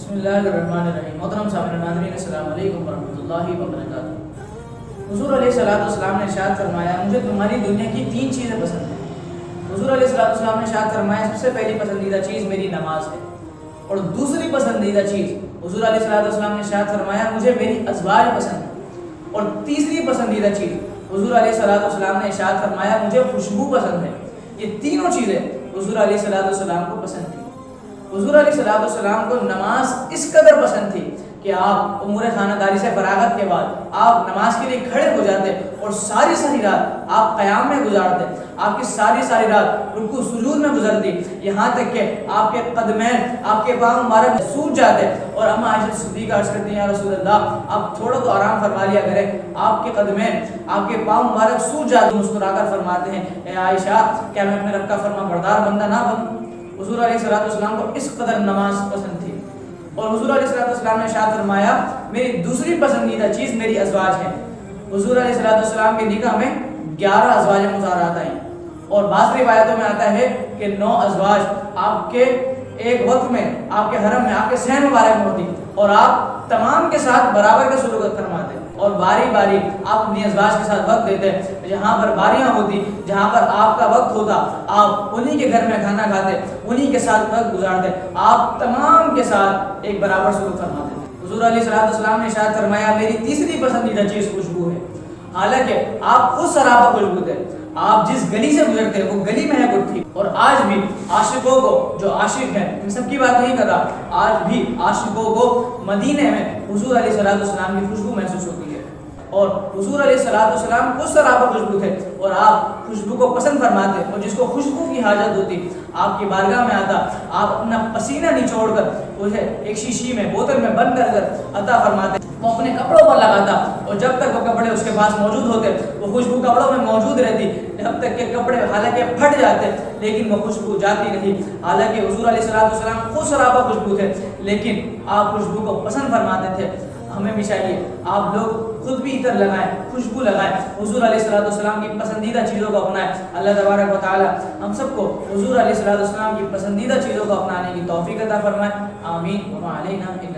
بسم اللہ الرحمن الرحیم۔ محترم سامعین ناظرین السلام علیکم ورحمۃ اللہ وبرکاتہ۔ حضور علیہ الصلوۃ والسلام نے ارشاد فرمایا مجھے تمہاری دنیا کی 3 چیزیں پسند ہیں۔ حضور علیہ الصلوۃ والسلام نے ارشاد فرمایا سب سے پہلی پسندیدہ چیز میری نماز ہے، اور دوسری پسندیدہ چیز حضور علیہ الصلوۃ والسلام نے ارشاد فرمایا مجھے میری ازواج پسند ہیں، اور تیسری پسندیدہ چیز حضور علیہ الصلوۃ والسلام نے ارشاد فرمایا مجھے خوشبو پسند ہے۔ یہ تینوں چیزیں حضور علیہ الصلوۃ والسلام کو پسند تھی۔ حضور علیہ الصلوۃ والسلام کو نماز اس قدر پسند تھی کہ آپ امور خانہ داری سے فراغت کے بعد آپ نماز کے لیے کھڑے ہو جاتے اور ساری رات آپ قیام میں گزارتے، آپ کی ساری رات رکوع سجود میں گزرتی، یہاں تک کہ آپ کے قدمین آپ کے پاؤں مبارک سوج جاتے، اور اما عائشہ صدیقہ عرض کرتی ہیں یا رسول اللہ آپ تھوڑا تو آرام فرما لیا کریں، آپ کے قدمین آپ کے پاؤں مبارک سوج جاتے، مسکرا کر فرماتے ہیں اے عائشہ کیا میں اپنے رب کا فرما بردار بندہ نہ بنوں؟ حضور علیہ الصلوۃ والسلام کو اس قدر نماز پسند تھی۔ اور حضور علیہ الصلوۃ والسلام نے ارشاد فرمایا میری دوسری پسندیدہ چیز میری ازواج ہیں۔ حضور علیہ الصلوۃ والسلام کے نکاح میں 11 ازواج مطہرات آئیں، اور بعض روایتوں میں آتا ہے کہ 9 ازواج آپ کے ایک وقت میں آپ کے حرم میں آپ کے صحن مبارک میں ہوتی، اور آپ تمام کے ساتھ برابر کا سلوک فرماتے، اور باری باری آپ اپنی ازواج کے ساتھ وقت دیتے، جہاں پر باریاں ہوتی، جہاں پر آپ کا وقت ہوتا آپ انہی کے گھر میں کھانا کھاتے، انہی کے ساتھ وقت گزارتے، آپ تمام کے ساتھ ایک برابر سلوک فرماتے۔ حضور علیہ الصلوۃ والسلام نے ارشاد فرمایا میری تیسری پسندیدہ چیز خوشبو ہے، حالانکہ آپ خود سراپا خوشبو تھے، آپ جس گلی سے گزرتے وہ گلی مہک تھی، اور آج بھی عاشقوں کو جو عاشق ہیں میں سب کی بات نہیں کر رہا، آج بھی عاشقوں کو مدینے میں حضور علیہ الصلوۃ والسلام کی خوشبو محسوس ہوتی ہے، اور حضور علیہ الصلوۃ والسلام خود سراپا خوشبو تھے، اور آپ خوشبو کو پسند فرماتے، اور جس کو خوشبو کی حاجت ہوتی آپ کی بارگاہ میں آتا، آپ اپنا پسینہ نچوڑ کر اسے ایک شیشی میں بوتل میں بند کر عطا فرماتے، وہ اپنے کپڑوں پر لگاتا، اور جب تک وہ کپڑے اس کے پاس موجود ہوتے وہ خوشبو کپڑوں میں موجود رہتی، جب تک کہ کپڑے حالانکہ پھٹ جاتے لیکن وہ خوشبو جاتی نہیں۔ حالانکہ حضور علیہ الصلوۃ والسلام خود سراپا خوشبو تھے، لیکن آپ خوشبو کو پسند فرماتے تھے۔ ہمیں بھی چاہیے آپ لوگ خود بھی عطر لگائیں، خوشبو لگائیں، حضور علیہ الصلوۃ والسلام کی پسندیدہ چیزوں کو اپنائیں۔ اللہ تبارک و تعالی ہم سب کو حضور علیہ الصلوۃ والسلام کی پسندیدہ چیزوں کو اپنانے کی توفیق عطا فرمائے، آمین۔ وما علینا الا